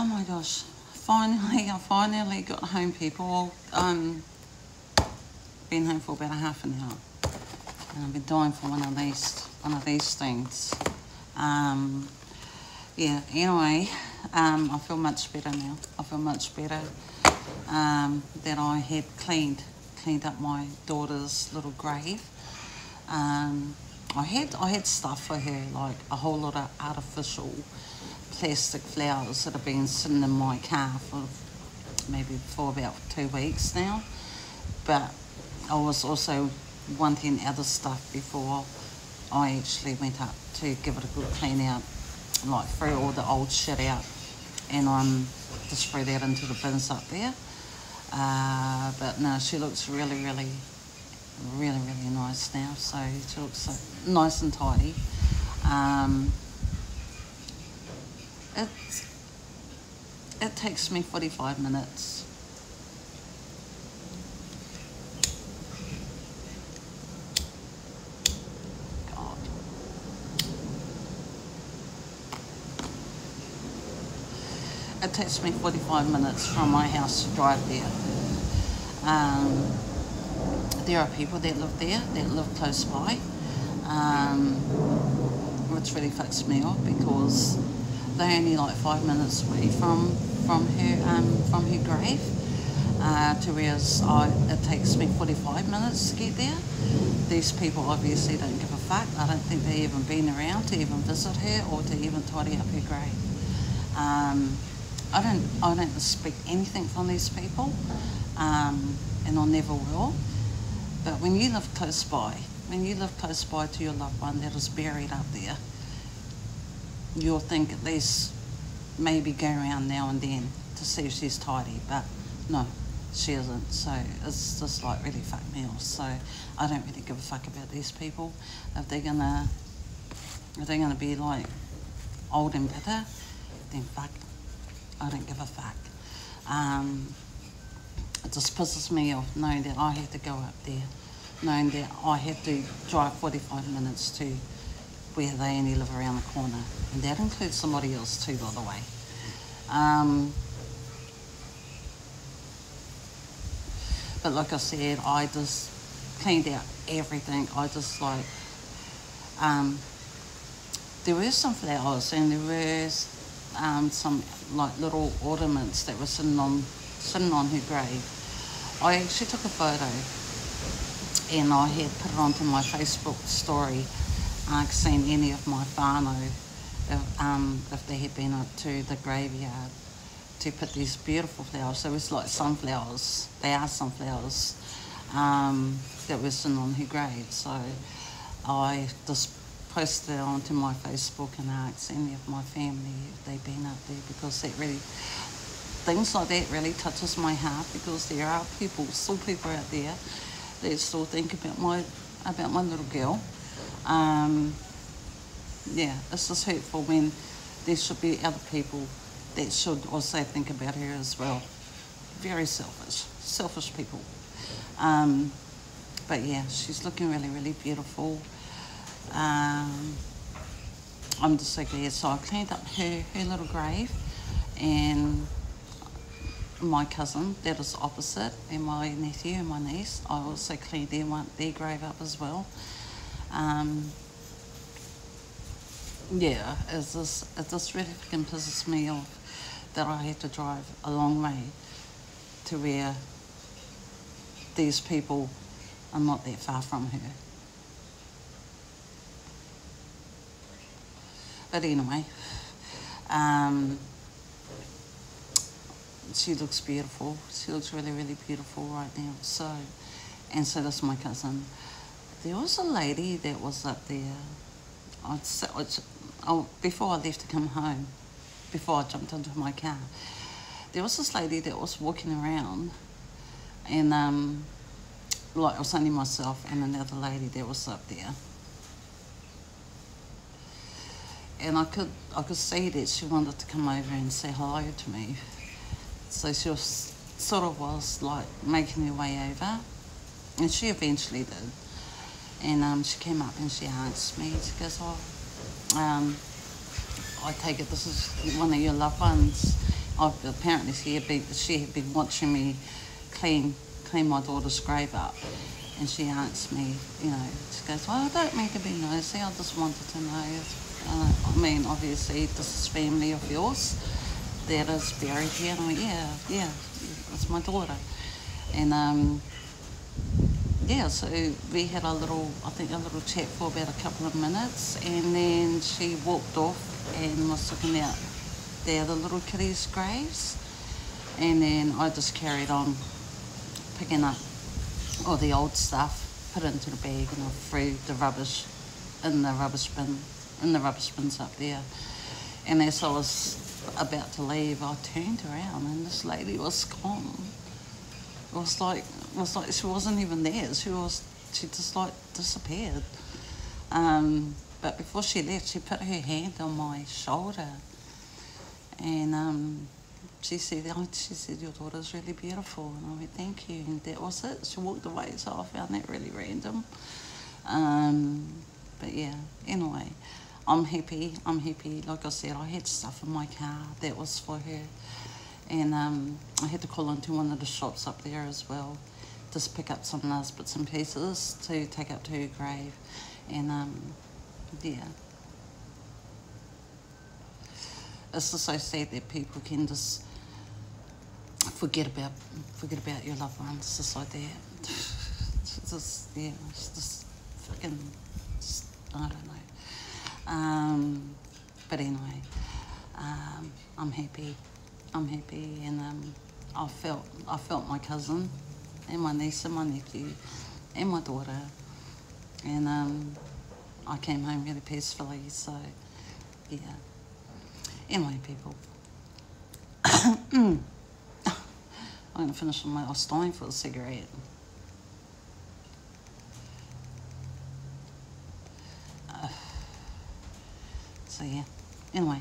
Oh my gosh, I finally got home, people. Been home for about a half an hour. And I've been dying for one of these things. Yeah, anyway, I feel much better now. I feel much better that I had cleaned up my daughter's little grave. I had stuff for her, like a whole lot of artificial plastic flowers that have been sitting in my car for about 2 weeks now. But I was also wanting other stuff before I actually went up to give it a good clean out, like throw all the old shit out and just throw that into the bins up there. But no, she looks really nice now. So she looks nice and tidy. It takes me 45 minutes. God. It takes me 45 minutes from my house to drive there. There are people that live there, that live close by, which really fucks me off because they're only like 5 minutes away from her grave, to whereas it takes me 45 minutes to get there. These people obviously don't give a fuck. I don't think they've even been around to even visit her or to even tidy up her grave. I don't expect anything from these people, and I never will. But when you live close by to your loved one that is buried up there, you'll think at least maybe go around now and then to see if she's tidy, but no, she isn't. So it's just like really fucked me off. So I don't really give a fuck about these people. If they're gonna be like old and bitter, then fuck, I don't give a fuck. It just pisses me off knowing that I had to go up there, knowing that I had to drive 45 minutes to where they only live around the corner. And that includes somebody else too, by the way. But like I said, I just cleaned out everything. I just like, there were some flowers and there was some like little ornaments that were sitting on her grave. I actually took a photo and I had put it onto my Facebook story, seen any of my whānau, if they had been up to the graveyard to put these beautiful flowers. So it was like sunflowers, they are sunflowers, that were sitting on her grave. So I just posted it onto my Facebook and asked any of my family if they'd been up there, because that really, things like that really touches my heart, because there are still people out there that still think about my little girl. Yeah, it's just hurtful when there should be other people that should also think about her as well. Very selfish people. But yeah, she's looking really beautiful. I'm just so glad. So I cleaned up her little grave, and my cousin that is opposite, and my nephew and my niece, I also cleaned their grave up as well. Yeah, it just really fucking pisses me off that I had to drive a long way to where these people are not that far from her. But anyway, she looks beautiful. She looks really beautiful right now. So does my cousin. There was a lady that was up there. Before I left to come home, before I jumped into my car, there was this lady that was walking around, and like it was only myself and another lady that was up there, and I could see that she wanted to come over and say hello to me. So she was like making her way over, and she eventually did. And she came up and she asked me, she goes, I take it this is one of your loved ones. apparently she had been watching me clean my daughter's grave up, and she asked me, you know, she goes, "Well, I don't mean to be nosy. I just wanted to know. I mean, obviously, this is family of yours that is buried here." And I went, "Yeah, it's my daughter." And yeah, so we had a little chat for about a couple of minutes, and then she walked off and was looking out the other little kitties' graves, and then I just carried on picking up all the old stuff, put it into the bag, and I threw the rubbish in the rubbish bins up there. And as I was about to leave, I turned around and this lady was gone. It was like she wasn't even there. She just like disappeared. But before she left, she put her hand on my shoulder, and she said, "Your daughter's really beautiful." And I went, "Thank you." And that was it. She walked away, so I found that really random. But yeah, anyway, I'm happy. Like I said, I had stuff in my car that was for her. And I had to call into one of the shops up there as well, just pick up some last bits and pieces to take up to her grave. And yeah, it's just so sad that people can just forget about your loved ones just like that. It's just fucking, I don't know. But anyway, I'm happy, and I felt my cousin, and my niece and my nephew, and my daughter, and I came home really peacefully. So yeah. Anyway, people. I'm going to finish on my... I was dying for a cigarette. So, yeah. Anyway.